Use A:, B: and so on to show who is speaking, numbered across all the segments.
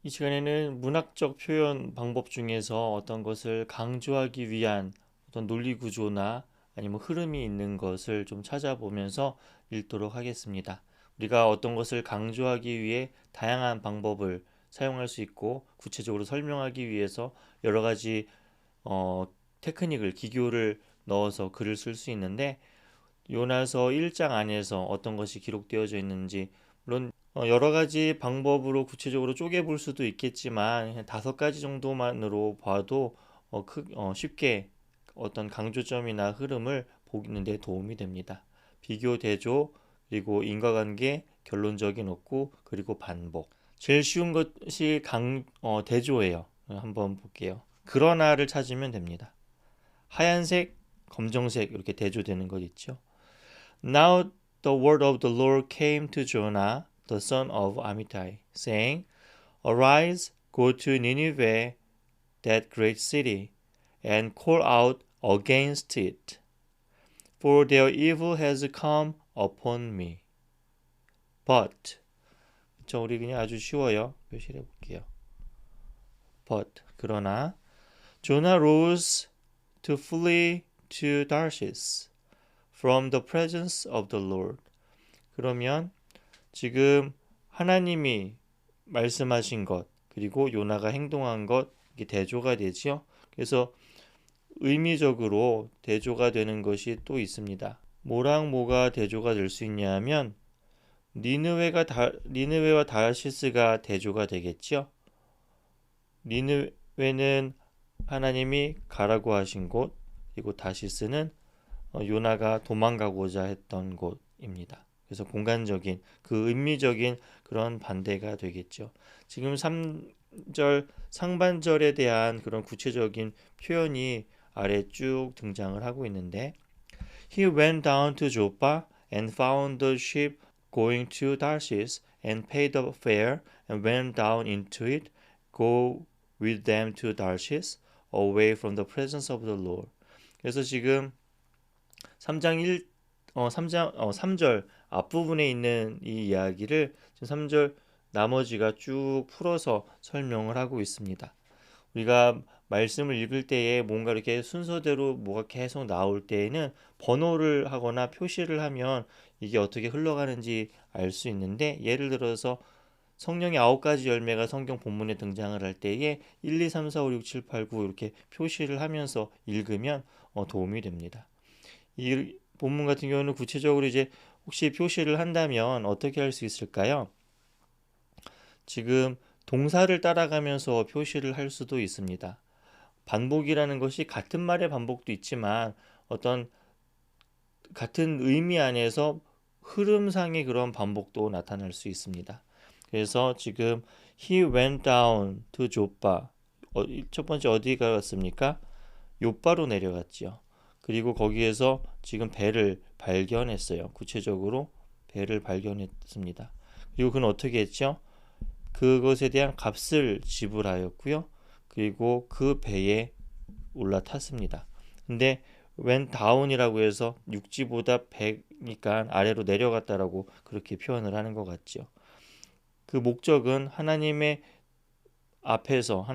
A: 이 시간에는 문학적 표현 방법 중에서 어떤 것을 강조하기 위한 어떤 논리 구조나 아니면 흐름이 있는 것을 좀 찾아보면서 읽도록 하겠습니다. 우리가 어떤 것을 강조하기 위해 다양한 방법을 사용할 수 있고 구체적으로 설명하기 위해서 여러 가지 어, 테크닉을 기교를 넣어서 글을 쓸 수 있는데 요나서 1장 안에서 어떤 것이 기록되어져 있는지 물론 여러 가지 방법으로 구체적으로 쪼개 볼 수도 있겠지만 5가지 정도만으로 봐도 쉽게 어떤 강조점이나 흐름을 보는 데 도움이 됩니다. 비교, 대조, 그리고 인과관계, 결론적인 얻고, 그리고 반복. 제일 쉬운 것이 대조예요. 한번 볼게요. 그러나를 찾으면 됩니다. 하얀색, 검정색 이렇게 대조되는 것 있죠. Now the word of the Lord came to Jonah, the son of Amittai, saying, Arise, go to Nineveh, that great city, and call out against it, for their evil has come upon me. But, 저 우리 그냥 아주 쉬워요. 표시를 해볼게요. But, 그러나, Jonah rose to flee to Tarshish from the presence of the Lord. 그러면 지금 하나님이 말씀하신 것 그리고 요나가 행동한 것 이게 대조가 되지요. 그래서 의미적으로 대조가 되는 것이 또 있습니다. 뭐랑 뭐가 대조가 될 수 있냐면 니느웨와 다시스가 대조가 되겠죠. 니느웨는 하나님이 가라고 하신 곳, 그리고 다시스는 요나가 도망가고자 했던 곳입니다. 그래서 공간적인 그 의미적인 그런 반대가 되겠죠. 지금 3절 상반절에 대한 그런 구체적인 표현이 아래 쭉 등장을 하고 있는데 He went down to Joppa and found the ship going to Tarshish and paid the fare and went down into it, go with them to Tarshish, away from the presence of the Lord. 그래서 지금 3장 3절 앞부분에 있는 이 이야기를 지금 3절 나머지가 쭉 풀어서 설명을 하고 있습니다. 우리가 말씀을 읽을 때에 뭔가 이렇게 순서대로 뭐가 계속 나올 때에는 번호를 하거나 표시를 하면 이게 어떻게 흘러가는지 알 수 있는데 예를 들어서 성령의 9가지 열매가 성경 본문에 등장을 할 때에 1, 2, 3, 4, 5, 6, 7, 8, 9 이렇게 표시를 하면서 읽으면 도움이 됩니다. 이 본문 같은 경우는 구체적으로 이제 혹시 표시를 한다면 어떻게 할 수 있을까요? 지금 동사를 따라가면서 표시를 할 수도 있습니다. 반복이라는 것이 같은 말의 반복도 있지만 어떤 같은 의미 안에서 흐름상의 그런 반복도 나타날 수 있습니다. 그래서 지금 he went down to Joppa 첫 번째 어디 갔습니까? 요바로 내려갔지요. 그리고 거기에서 지금 배를 발견했어요. 구체적으로 배를 발견했습니다. 그리고 그는 어떻게 했죠? 그것에 대한 값을 지불하였고요. 그리고 그 배에 올라탔습니다. 근데 went down이라고 해서 육지보다 배니까 아래로 내려갔다라고 그렇게 표현을 하는 것 같죠. 그 목적은 하나님 앞에서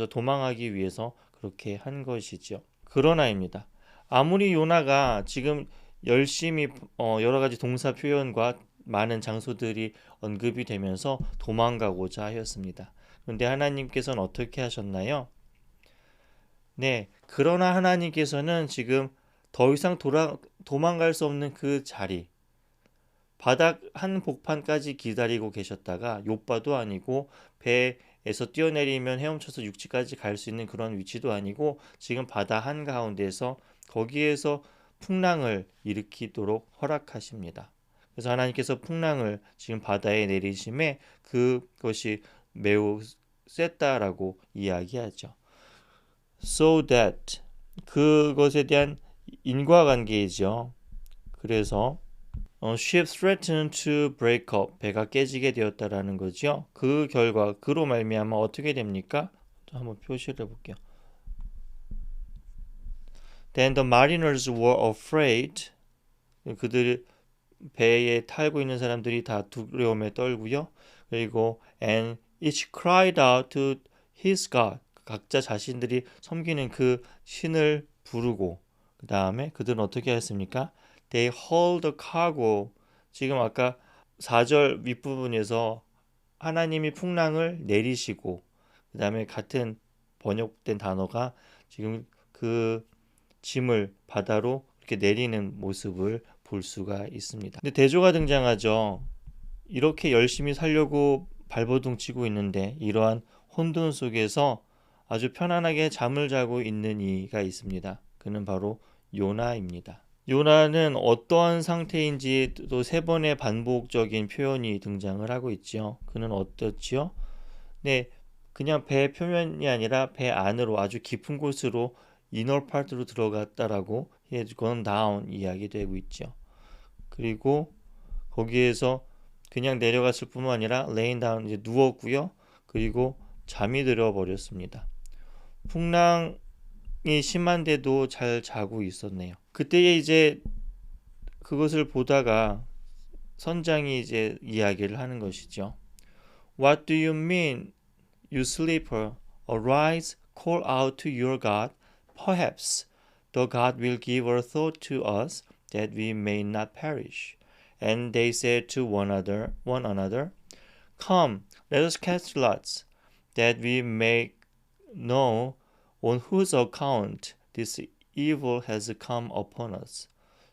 A: 도망하기 위해서 그렇게 한 것이죠. 그러나입니다. 아무리 요나가 지금 열심히 여러 가지 동사 표현과 많은 장소들이 언급이 되면서 도망가고자 하였습니다. 그런데 하나님께서는 어떻게 하셨나요? 네, 그러나 하나님께서는 지금 더 이상 도망갈 수 없는 그 자리, 바닥 한 복판까지 기다리고 계셨다가 욥바도 아니고 배에서 뛰어내리면 헤엄쳐서 육지까지 갈 수 있는 그런 위치도 아니고 지금 바다 한가운데서 거기에서 풍랑을 일으키도록 허락하십니다. 그래서 하나님께서 풍랑을 지금 바다에 내리심에 그것이 매우 셌다라고 이야기하죠. So that 그것에 대한 인과관계이죠. 그래서 ship threatened to break up. 배가 깨지게 되었다라는 거죠. 그 결과 그로 말미암아 어떻게 됩니까? 한번 표시를 해볼게요. Then the mariners were afraid. 그들 배에 타고 있는 사람들이 다 두려움에 떨고요. 그리고 and each cried out to his God. 각자 자신들이 섬기는 그 신을 부르고 그 다음에 그들은 어떻게 했습니까? They hauled the cargo. 지금 아까 4절 윗부분에서 하나님이 풍랑을 내리시고 그 다음에 같은 번역된 단어가 지금 그 짐을 바다로 이렇게 내리는 모습을 볼 수가 있습니다. 근데 대조가 등장하죠. 이렇게 열심히 살려고 발버둥 치고 있는데 이러한 혼돈 속에서 아주 편안하게 잠을 자고 있는 이가 있습니다. 그는 바로 요나입니다. 요나는 어떠한 상태인지 또 세 번의 반복적인 표현이 등장을 하고 있죠. 그는 어떻지요? 네, 그냥 배 표면이 아니라 배 안으로 아주 깊은 곳으로 이너 파트로 들어갔다라고 he had gone down 이야기되고 있죠. 그리고 거기에서 그냥 내려갔을 뿐만 아니라 laying down 이제 누웠고요. 그리고 잠이 들어 버렸습니다. 풍랑이 심한데도 잘 자고 있었네요. 그때에 이제 그것을 보다가 선장이 이제 이야기를 하는 것이죠. What do you mean, you sleeper? Arise, call out to your God. Perhaps the God will give a thought to us that we may not perish. And they said to one another, Come, let us cast lots, that we may know on whose account this evil has come upon us.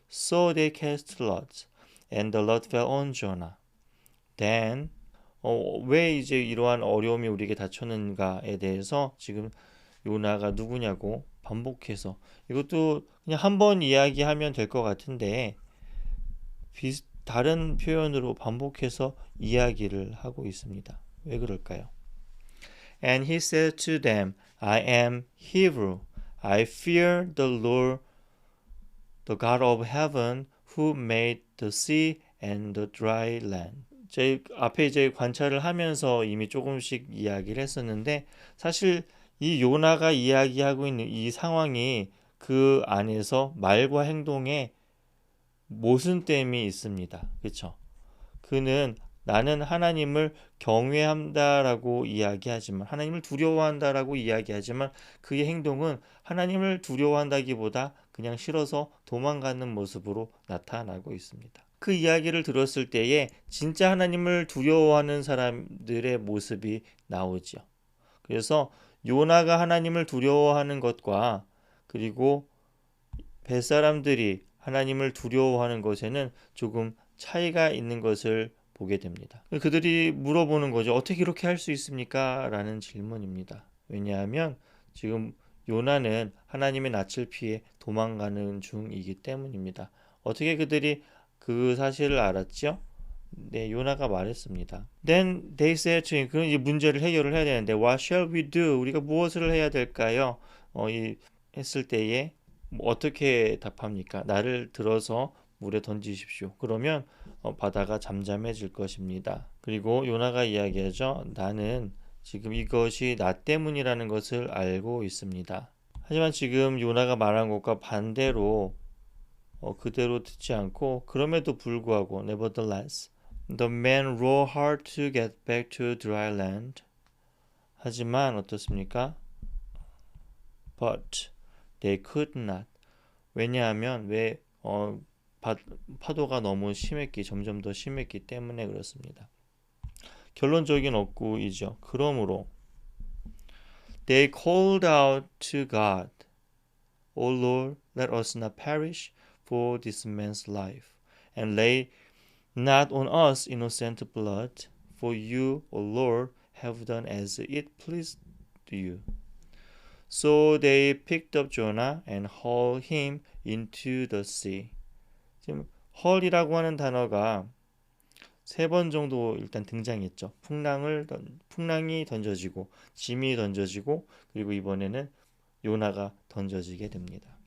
A: So they cast lots, and the lot fell on Jonah. Then 왜 이제 이러한 어려움이 우리에게 닥쳤는가에 대해서 지금 요나가 누구냐고 반복해서 이것도 그냥 한 번 이야기하면 될 것 같은데 다른 표현으로 반복해서 이야기를 하고 있습니다. 왜 그럴까요? And he said to them, I am Hebrew. I fear the Lord, the God of heaven, who made the sea and the dry land. 제 앞에 이제 관찰을 하면서 이미 조금씩 이야기를 했었는데 사실 이 요나가 이야기하고 있는 이 상황이 그 안에서 말과 행동에 모순됨이 있습니다. 그렇죠? 그는 나는 하나님을 경외한다라고 이야기하지만 하나님을 두려워한다라고 이야기하지만 그의 행동은 하나님을 두려워한다기보다 그냥 싫어서 도망가는 모습으로 나타나고 있습니다. 그 이야기를 들었을 때에 진짜 하나님을 두려워하는 사람들의 모습이 나오죠. 그래서 요나가 하나님을 두려워하는 것과 그리고 벳사람들이 하나님을 두려워하는 것에는 조금 차이가 있는 것을 보게 됩니다. 그들이 물어보는 거죠. 어떻게 이렇게 할 수 있습니까? 라는 질문입니다. 왜냐하면 지금 요나는 하나님의 낯을 피해 도망가는 중이기 때문입니다. 어떻게 그들이 그 사실을 알았죠? 네, 요나가 말했습니다. Then they said to him, 그럼 이 문제를 해결을 해야 되는데, What shall we do? 우리가 무엇을 해야 될까요? 했을 때에 어떻게 답합니까? 나를 들어서 물에 던지십시오. 그러면 바다가 잠잠해질 것입니다. 그리고 요나가 이야기하죠. 나는 지금 이것이 나 때문이라는 것을 알고 있습니다. 하지만 지금 요나가 말한 것과 반대로 그대로 듣지 않고 그럼에도 불구하고 nevertheless the men row hard to get back to dry land. 하지만 어떻습니까? But they could not. 왜냐하면 파도가 너무 점점 더 심했기 때문에 그렇습니다. 결론적인 어구이죠. 그러므로 they called out to God, O Lord, let us not perish for this man's life, and lay not on us innocent blood, for you, O Lord, have done as it pleased you. So they picked up Jonah and hauled him into the sea. 지금 haul이라고 하는 단어가 3번 정도 일단 등장했죠. 풍랑이 던져지고 짐이 던져지고 그리고 이번에는 요나가 던져지게 됩니다.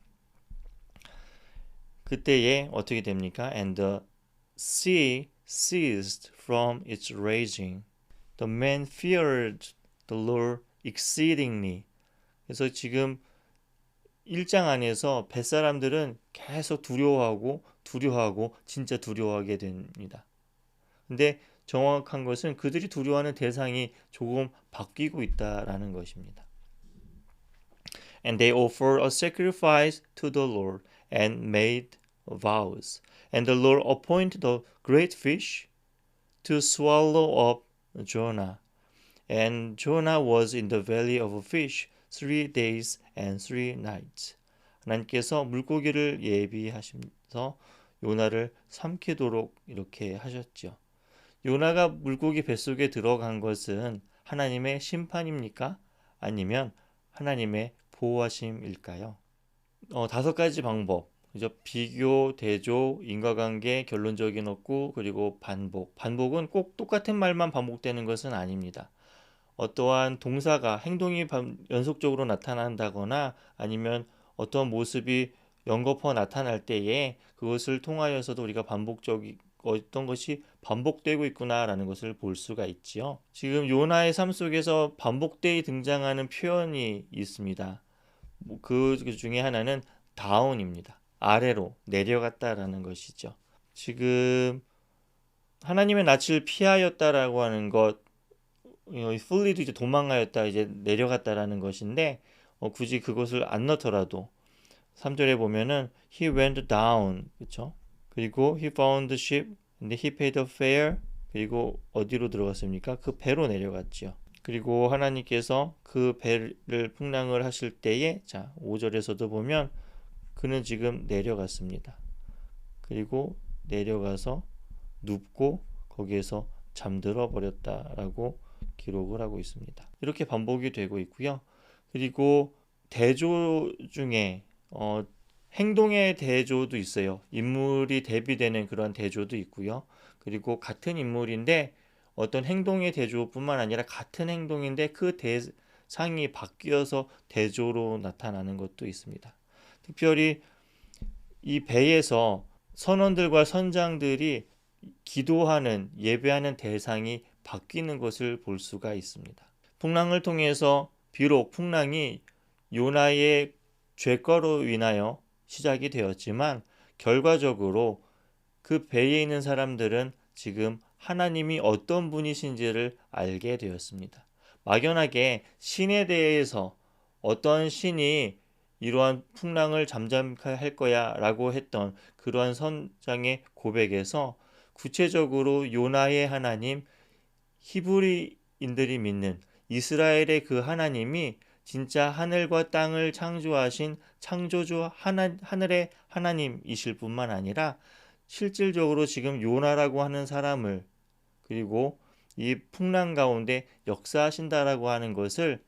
A: 그때에 어떻게 됩니까? And the sea ceased from its raging. The men feared the Lord exceedingly. 그래서 지금 1장 안에서 벳사람들은 계속 두려워하고 진짜 두려워하게 됩니다. 근데 정확한 것은 그들이 두려워하는 대상이 조금 바뀌고 있다라는 것입니다. And they offered a sacrifice to the Lord and made vows. And the Lord appointed a great fish to swallow up Jonah. And Jonah was in the belly of a fish 3 days and 3 nights. 하나님께서 물고기를 예비하셔서 요나를 삼키도록 이렇게 하셨죠. 요나가 물고기 뱃속에 들어간 것은 하나님의 심판입니까? 아니면 하나님의 보호하심일까요? 5가지 방법. 그죠? 비교, 대조, 인과관계, 결론적인 얻고, 그리고 반복. 반복은 꼭 똑같은 말만 반복되는 것은 아닙니다. 어떠한 동사가 행동이 연속적으로 나타난다거나 아니면 어떤 모습이 연거푸 나타날 때에 그것을 통하여서도 우리가 반복적인 어떤 것이 반복되고 있구나라는 것을 볼 수가 있지요. 지금 요나의 삶 속에서 반복되이 등장하는 표현이 있습니다. 그 중에 하나는 다운입니다. 아래로 내려갔다라는 것이죠. 지금 하나님의 낯을 피하였다라고 하는 것, 풀리도 이제 도망하였다, 이제 내려갔다라는 것인데 굳이 그것을 안 넣더라도 3절에 보면은 he went down, 그렇죠? 그리고 he found the ship, 근데 he paid the fare, 그리고 어디로 들어갔습니까? 그 배로 내려갔지요. 그리고 하나님께서 그 배를 풍랑을 하실 때에, 자 5절에서도 보면 그는 지금 내려갔습니다. 그리고 내려가서 눕고 거기에서 잠들어 버렸다라고 기록을 하고 있습니다. 이렇게 반복이 되고 있고요. 그리고 대조 중에 행동의 대조도 있어요. 인물이 대비되는 그런 대조도 있고요. 그리고 같은 인물인데 어떤 행동의 대조뿐만 아니라 같은 행동인데 그 대상이 바뀌어서 대조로 나타나는 것도 있습니다. 특별히 이 배에서 선원들과 선장들이 기도하는, 예배하는 대상이 바뀌는 것을 볼 수가 있습니다. 풍랑을 통해서 비록 풍랑이 요나의 죄거로 인하여 시작이 되었지만 결과적으로 그 배에 있는 사람들은 지금 하나님이 어떤 분이신지를 알게 되었습니다. 막연하게 신에 대해서 어떤 신이 이러한 풍랑을 잠잠케 할 거야 라고 했던 그러한 선장의 고백에서 구체적으로 요나의 하나님, 히브리인들이 믿는 이스라엘의 그 하나님이 진짜 하늘과 땅을 창조하신 창조주 하늘의 하나님이실 뿐만 아니라 실질적으로 지금 요나라고 하는 사람을, 그리고 이 풍랑 가운데 역사하신다라고 하는 것을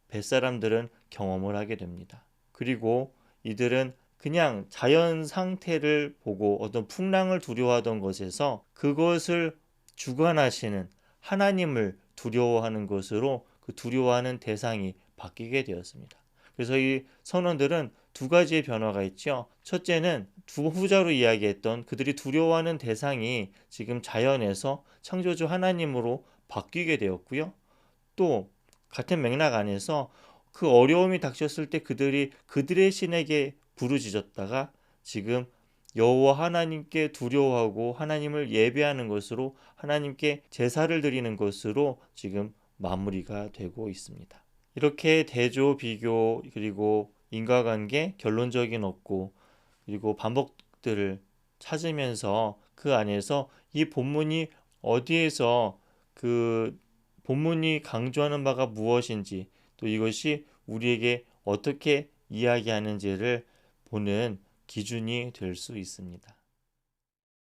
A: 뱃사람들은 경험을 하게 됩니다. 그리고 이들은 그냥 자연 상태를 보고 어떤 풍랑을 두려워하던 것에서 그것을 주관하시는 하나님을 두려워하는 것으로 그 두려워하는 대상이 바뀌게 되었습니다. 그래서 이 선원들은 2가지의 변화가 있죠. 첫째는 후자로 이야기했던 그들이 두려워하는 대상이 지금 자연에서 창조주 하나님으로 바뀌게 되었고요. 또 같은 맥락 안에서 그 어려움이 닥쳤을 때 그들이 그들의 신에게 부르짖었다가 지금 여호와 하나님께 두려워하고 하나님을 예배하는 것으로 하나님께 제사를 드리는 것으로 지금 마무리가 되고 있습니다. 이렇게 대조, 비교, 그리고 인과관계, 결론적인 얻고, 그리고 반복들을 찾으면서 그 안에서 이 본문이 어디에서 그 본문이 강조하는 바가 무엇인지, 또 이것이 우리에게 어떻게 이야기하는지를 보는 기준이 될 수 있습니다.